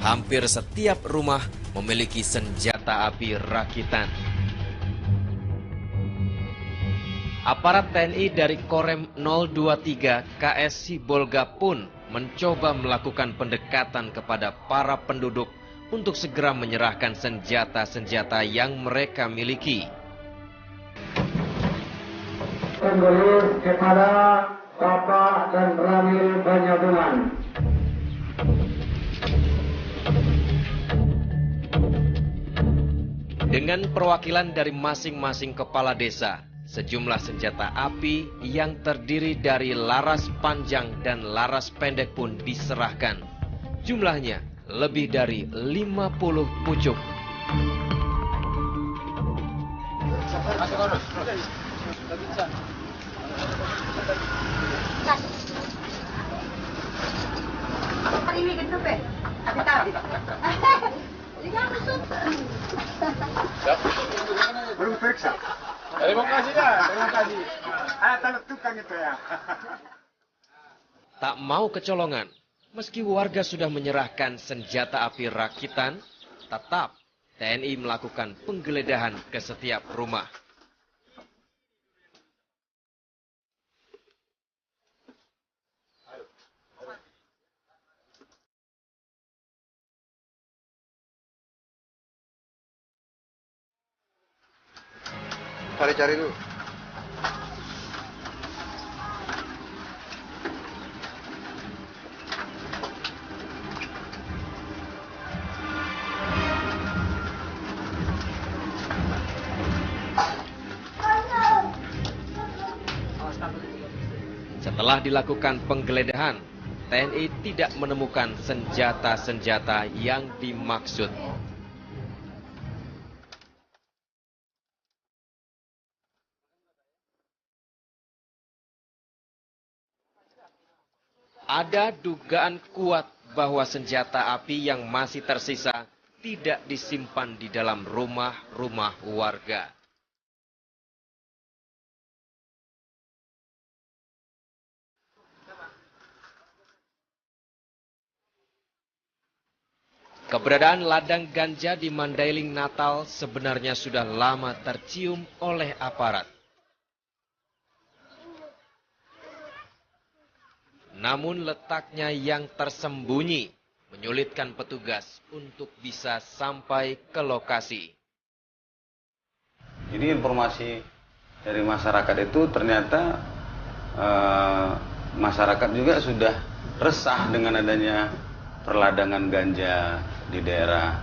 hampir setiap rumah memiliki senjata api rakitan. Aparat TNI dari Korem 023 KS Sibolga pun mencoba melakukan pendekatan kepada para penduduk untuk segera menyerahkan senjata-senjata yang mereka miliki. Penggulir kepada Bapak dan Ramil Banyadungan. Dengan perwakilan dari masing-masing kepala desa, sejumlah senjata api yang terdiri dari laras panjang dan laras pendek pun diserahkan. Jumlahnya lebih dari 50 pucuk. Ini gitu, Pe. Tapi tahu. Belum periksa. Terima kasih dah, terima kasih. Tanda tukang itu ya. Tak mau kecolongan, meski warga sudah menyerahkan senjata api rakitan, tetap TNI melakukan penggeledahan ke setiap rumah. Cari-cari dulu. Setelah dilakukan penggeledahan, TNI tidak menemukan senjata-senjata yang dimaksud. Ada dugaan kuat bahwa senjata api yang masih tersisa tidak disimpan di dalam rumah-rumah warga. Keberadaan ladang ganja di Mandailing Natal sebenarnya sudah lama tercium oleh aparat. Namun letaknya yang tersembunyi menyulitkan petugas untuk bisa sampai ke lokasi. Jadi informasi dari masyarakat itu ternyata masyarakat juga sudah resah dengan adanya perladangan ganja di daerah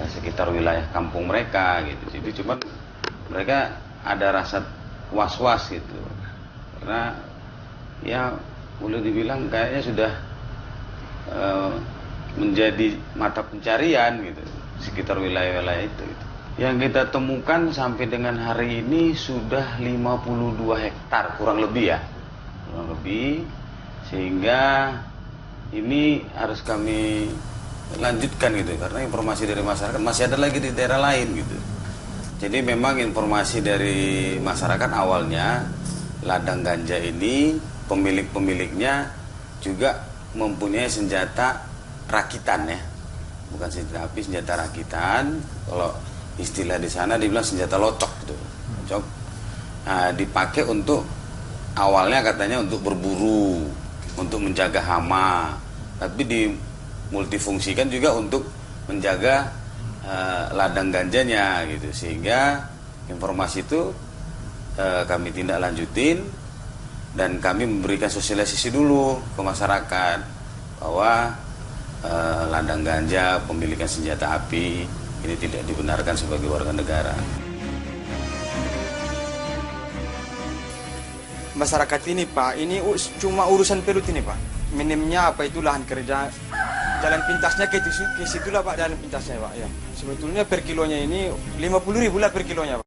sekitar wilayah kampung mereka gitu. Jadi cuman mereka ada rasa was-was gitu. Karena ya boleh dibilang kayaknya sudah menjadi mata pencarian gitu sekitar wilayah-wilayah itu gitu. Yang kita temukan sampai dengan hari ini sudah 52 hektar kurang lebih ya. Kurang lebih, sehingga ini harus kami lanjutkan gitu karena informasi dari masyarakat masih ada lagi di daerah lain gitu. Jadi memang informasi dari masyarakat awalnya ladang ganja ini pemilik-pemiliknya juga mempunyai senjata rakitan ya, bukan senjata api, senjata rakitan. Kalau istilah di sana dibilang senjata locok gitu, locok. Nah, dipakai untuk awalnya katanya untuk berburu, untuk menjaga hama, tapi dimultifungsikan juga untuk menjaga ladang ganjanya gitu, sehingga informasi itu kami tindak lanjutin. Dan kami memberikan sosialisasi dulu ke masyarakat bahwa ladang ganja, pemilikan senjata api ini tidak dibenarkan sebagai warga negara. Masyarakat ini Pak, ini cuma urusan pelut ini Pak. Minimnya apa itu lahan kerja, jalan pintasnya ke situlah Pak, jalan pintasnya Pak ya. Sebetulnya per kilonya ini 50.000 lah per kilonya Pak.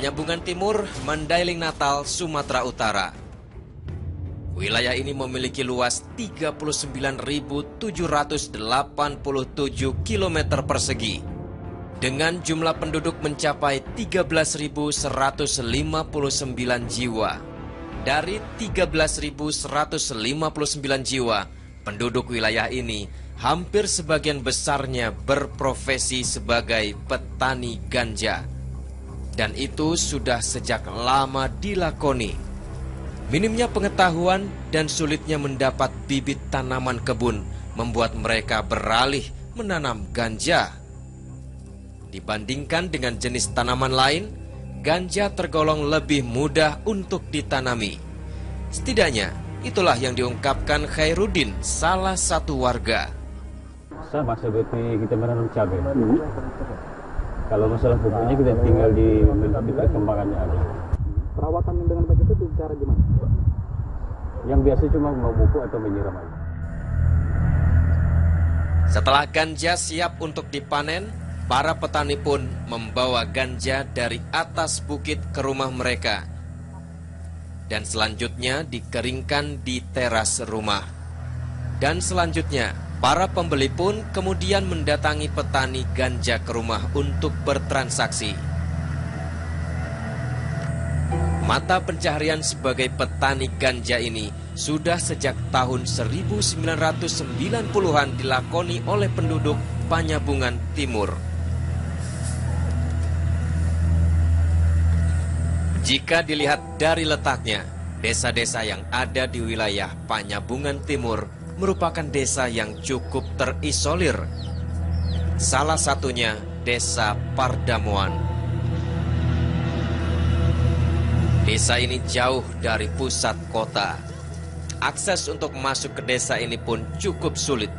Panyabungan Timur, Mandailing Natal, Sumatera Utara. Wilayah ini memiliki luas 39.787 km persegi dengan jumlah penduduk mencapai 13.159 jiwa. Dari 13.159 jiwa, penduduk wilayah ini hampir sebagian besarnya berprofesi sebagai petani ganja. Dan itu sudah sejak lama dilakoni. Minimnya pengetahuan dan sulitnya mendapat bibit tanaman kebun membuat mereka beralih menanam ganja. Dibandingkan dengan jenis tanaman lain, ganja tergolong lebih mudah untuk ditanami. Setidaknya, itulah yang diungkapkan Khairuddin, salah satu warga. Sama seperti kita menanam cabai. Kalau masalah pupuknya kita tinggal di perkembangannya aja. Perawatan dengan baik itu cara gimana? Yang biasa cuma memupuk atau menyiram aja. Setelah ganja siap untuk dipanen, para petani pun membawa ganja dari atas bukit ke rumah mereka. Dan selanjutnya dikeringkan di teras rumah. Dan selanjutnya, para pembeli pun kemudian mendatangi petani ganja ke rumah untuk bertransaksi. Mata pencaharian sebagai petani ganja ini sudah sejak tahun 1990-an dilakoni oleh penduduk Panyabungan Timur. Jika dilihat dari letaknya, desa-desa yang ada di wilayah Panyabungan Timur merupakan desa yang cukup terisolir. Salah satunya Desa Pardamuan. Desa ini jauh dari pusat kota. Akses untuk masuk ke desa ini pun cukup sulit.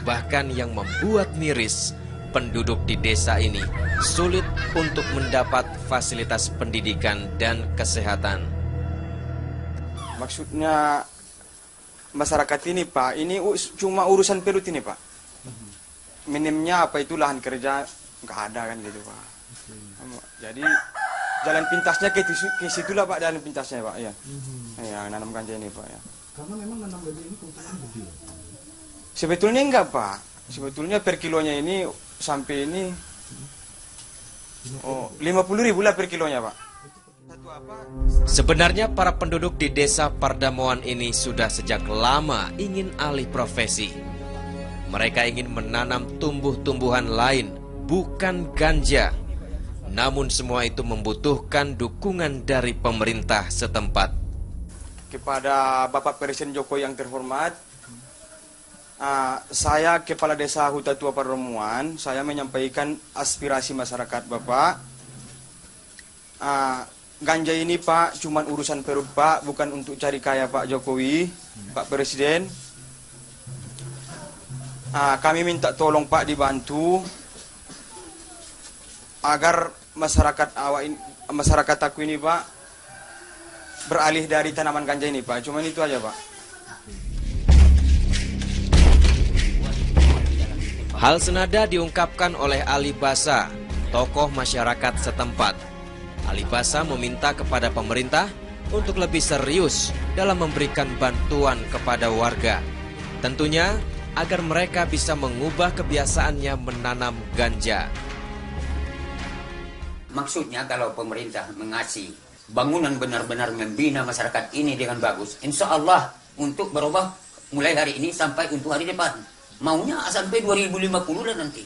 Bahkan yang membuat miris, penduduk di desa ini sulit untuk mendapat fasilitas pendidikan dan kesehatan. Maksudnya masyarakat ini Pak, ini cuma urusan perut ini Pak. Minimnya apa itu lahan kerja nggak ada kan gitu Pak. Jadi jalan pintasnya ke situlah Pak, jalan pintasnya Pak ya. Ya nanam ganja ini Pak ya. Karena memang nanam ganja ini keuntungan gede. Sebetulnya enggak Pak. Sebetulnya per kilonya ini sampai ini 50.000 lah per kilonya Pak. Sebenarnya para penduduk di Desa Pardamuan ini sudah sejak lama ingin alih profesi. Mereka ingin menanam tumbuh-tumbuhan lain, bukan ganja. Namun semua itu membutuhkan dukungan dari pemerintah setempat. Kepada Bapak Presiden Jokowi yang terhormat, saya Kepala Desa Huta Tua Pardamuan, saya menyampaikan aspirasi masyarakat Bapak. Ganja ini Pak, cuman urusan perut Pak, bukan untuk cari kaya Pak Jokowi, Pak Presiden. Kami minta tolong Pak dibantu agar masyarakat aku ini Pak beralih dari tanaman ganja ini Pak. Cuman itu aja Pak. Hal senada diungkapkan oleh Ali Basa, tokoh masyarakat setempat. Ali Basa meminta kepada pemerintah untuk lebih serius dalam memberikan bantuan kepada warga. Tentunya agar mereka bisa mengubah kebiasaannya menanam ganja. Maksudnya kalau pemerintah mengasih bangunan benar-benar membina masyarakat ini dengan bagus, insya Allah untuk berubah mulai hari ini sampai untuk hari depan. Maunya sampai 2050 lah nanti.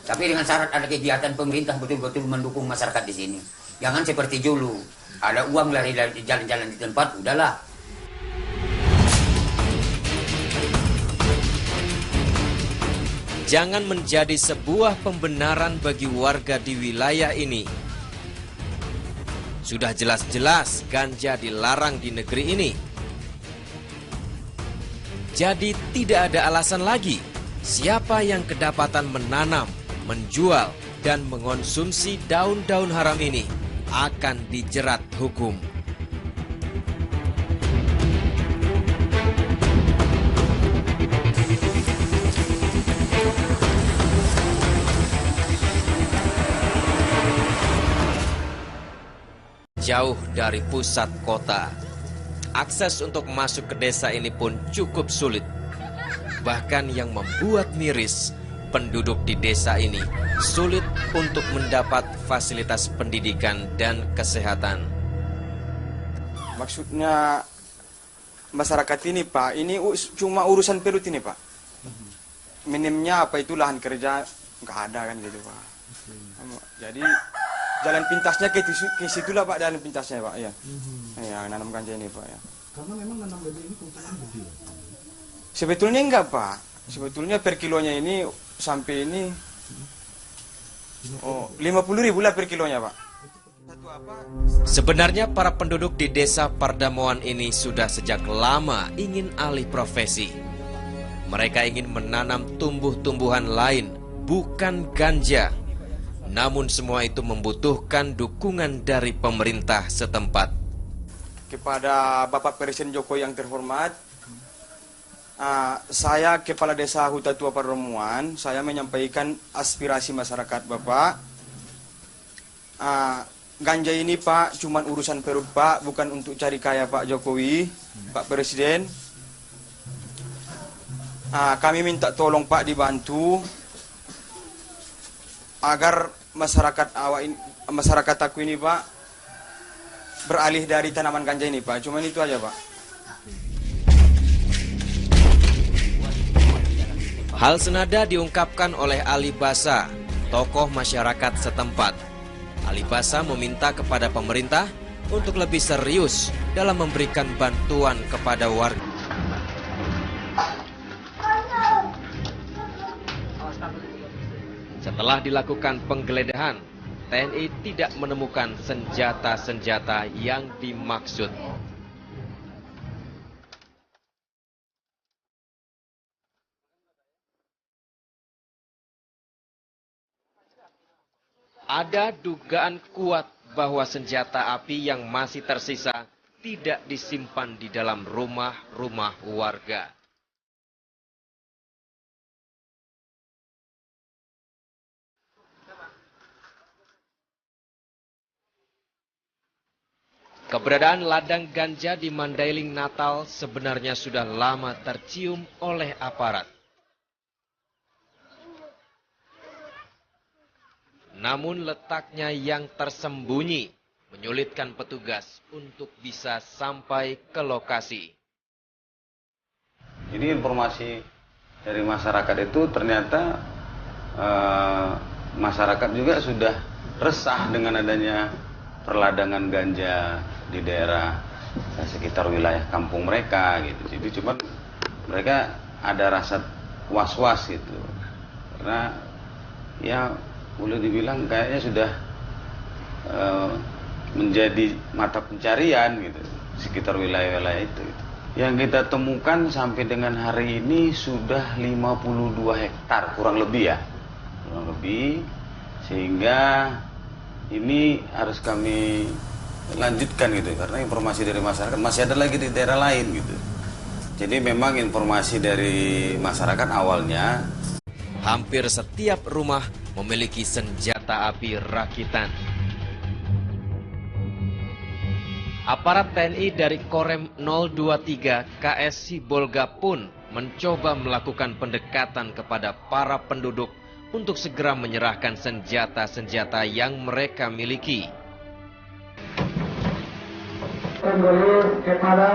Tapi dengan syarat ada kegiatan pemerintah betul-betul mendukung masyarakat di sini. Jangan seperti dulu, ada uang lari jalan-jalan di tempat, udahlah. Jangan menjadi sebuah pembenaran bagi warga di wilayah ini. Sudah jelas-jelas ganja dilarang di negeri ini. Jadi tidak ada alasan lagi siapa yang kedapatan menanam, menjual, dan mengonsumsi daun-daun haram ini akan dijerat hukum. jauh dari pusat kota. Akses untuk masuk ke desa ini pun cukup sulit. Bahkan yang membuat miris, penduduk di desa ini sulit untuk mendapat fasilitas pendidikan dan kesehatan. Maksudnya masyarakat ini Pak, ini cuma urusan perut ini Pak. Minimnya apa itu lahan kerja nggak ada kan gitu Pak. Jadi jalan pintasnya ke situlah Pak, jalan pintasnya Pak ya. Ya nanam ganja ini Pak ya. Karena memang nanam ganja ini keuntungan gede. Sebetulnya enggak Pak. Sebetulnya per kilonya ini sampai ini 50.000 lah per kilonya Pak. Sebenarnya para penduduk di desa Pardamoan ini sudah sejak lama ingin alih profesi. Mereka ingin menanam tumbuh-tumbuhan lain, bukan ganja. Namun semua itu membutuhkan dukungan dari pemerintah setempat. Kepada Bapak Presiden Jokowi yang terhormat, saya Kepala Desa Huta Tua Pardamoan, saya menyampaikan aspirasi masyarakat Bapak. Ganja ini Pak, cuman urusan perut Pak, bukan untuk cari kaya Pak Jokowi, Pak Presiden. Kami minta tolong Pak dibantu agar masyarakat aku ini Pak beralih dari tanaman ganja ini Pak. Cuman itu aja Pak. Hal senada diungkapkan oleh Ali Basa, tokoh masyarakat setempat. Ali Basa meminta kepada pemerintah untuk lebih serius dalam memberikan bantuan kepada warga. Setelah dilakukan penggeledahan, TNI tidak menemukan senjata-senjata yang dimaksud. Ada dugaan kuat bahwa senjata api yang masih tersisa tidak disimpan di dalam rumah-rumah warga. Keberadaan ladang ganja di Mandailing Natal sebenarnya sudah lama tercium oleh aparat. Namun letaknya yang tersembunyi menyulitkan petugas untuk bisa sampai ke lokasi. Jadi informasi dari masyarakat itu ternyata masyarakat juga sudah resah dengan adanya perladangan ganja di daerah sekitar wilayah kampung mereka gitu. Jadi cuman mereka ada rasa was-was gitu. Karena ya boleh dibilang kayaknya sudah menjadi mata pencarian gitu sekitar wilayah-wilayah itu gitu. Yang kita temukan sampai dengan hari ini sudah 52 hektar kurang lebih ya. Kurang lebih, sehingga ini harus kami lanjutkan gitu karena informasi dari masyarakat masih ada lagi di daerah lain gitu. Jadi memang informasi dari masyarakat awalnya hampir setiap rumah memiliki senjata api rakitan. Aparat TNI dari Korem 023 KS Sibolga pun mencoba melakukan pendekatan kepada para penduduk untuk segera menyerahkan senjata-senjata yang mereka miliki. Penggelis kepada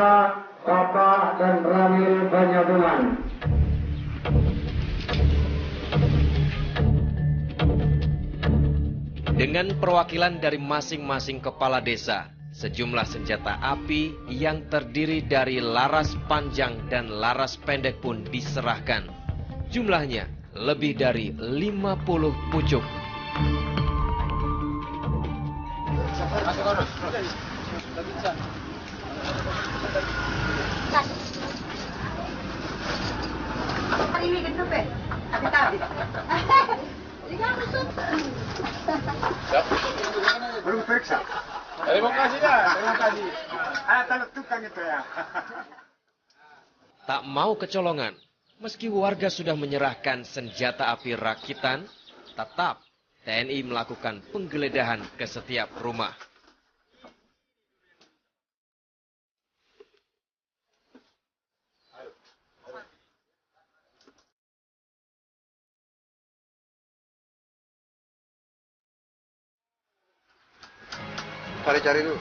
Bapak dan Ramil Banyaduman. Dengan perwakilan dari masing-masing kepala desa, sejumlah senjata api yang terdiri dari laras panjang dan laras pendek pun diserahkan. Jumlahnya lebih dari 50 pucuk. Ini gitu, Pe. Tapi. Belum periksa. Terima kasih ya, terima kasih. Kalau tukang itu ya. Tak mau kecolongan, meski warga sudah menyerahkan senjata api rakitan, tetap TNI melakukan penggeledahan ke setiap rumah. Cari-cari dulu.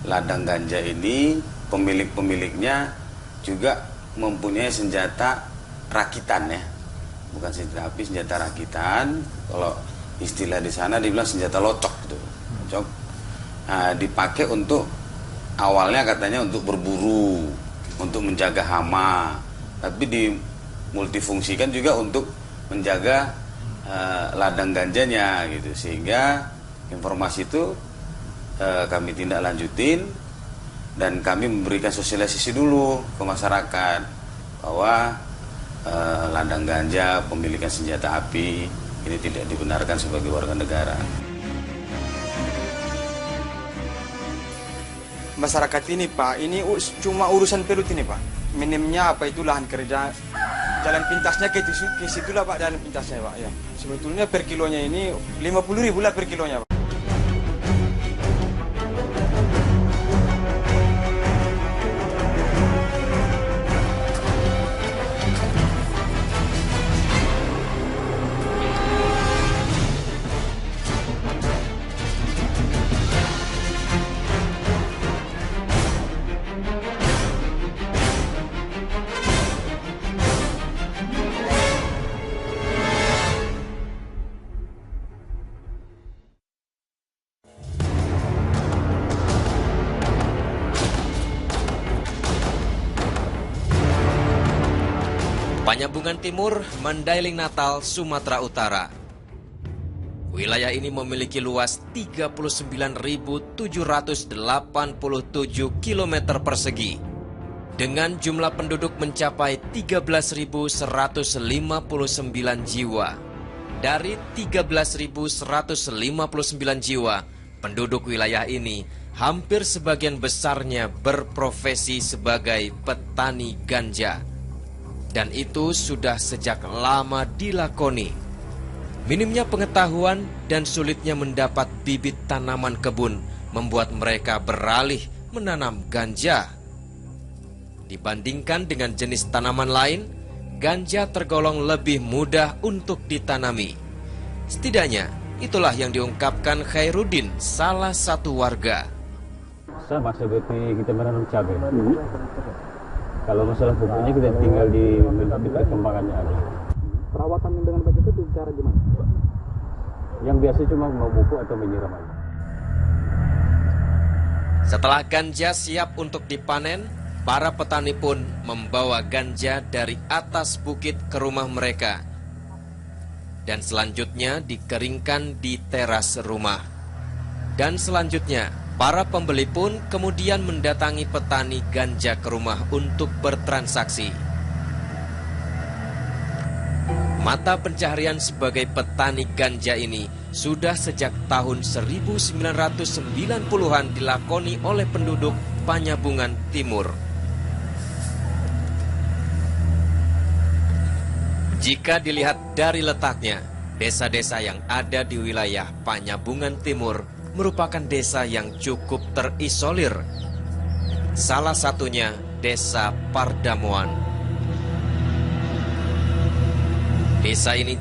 Ladang ganja ini pemiliknya juga mempunyai senjata rakitan ya, bukan senjata api, senjata rakitan. Kalau istilah di sana dibilang senjata locok gitu, locok. Nah, dipakai untuk awalnya katanya untuk berburu, untuk menjaga hama, tapi dimultifungsikan juga untuk menjaga ladang ganjanya gitu, sehingga informasi itu kami tindak lanjutin dan kami memberikan sosialisasi dulu ke masyarakat bahwa ladang ganja pemilikan senjata api ini tidak dibenarkan sebagai warga negara. Masyarakat ini Pak, ini cuma urusan pelut ini Pak. Minimnya apa itu lahan kerja, jalan pintasnya ke situlah Pak, jalan pintasnya Pak ya. Sebetulnya per kilonya ini 50.000 lah per kilonya Pak. Panjabungan Timur, Mandailing Natal, Sumatera Utara. Wilayah ini memiliki luas 39.787 km persegi dengan jumlah penduduk mencapai 13.159 jiwa. Dari 13.159 jiwa, penduduk wilayah ini hampir sebagian besarnya berprofesi sebagai petani ganja. Dan itu sudah sejak lama dilakoni. Minimnya pengetahuan dan sulitnya mendapat bibit tanaman kebun membuat mereka beralih menanam ganja. Dibandingkan dengan jenis tanaman lain, ganja tergolong lebih mudah untuk ditanami. Setidaknya, itulah yang diungkapkan Khairuddin, salah satu warga. Sama seperti kita menanam cabai. Kalau masalah pupuknya kita tinggal di perkembangannya aja. Perawatan dengan baik itu cara gimana? Yang biasa cuma memupuk atau menyiram aja. Setelah ganja siap untuk dipanen, para petani pun membawa ganja dari atas bukit ke rumah mereka. Dan selanjutnya dikeringkan di teras rumah. Dan selanjutnya, para pembeli pun kemudian mendatangi petani ganja ke rumah untuk bertransaksi. Mata pencaharian sebagai petani ganja ini sudah sejak tahun 1990-an dilakoni oleh penduduk Panjabungan Timur. Jika dilihat dari letaknya, desa-desa yang ada di wilayah Panjabungan Timur merupakan desa yang cukup terisolir. Salah satunya Desa Pardamuan. Desa ini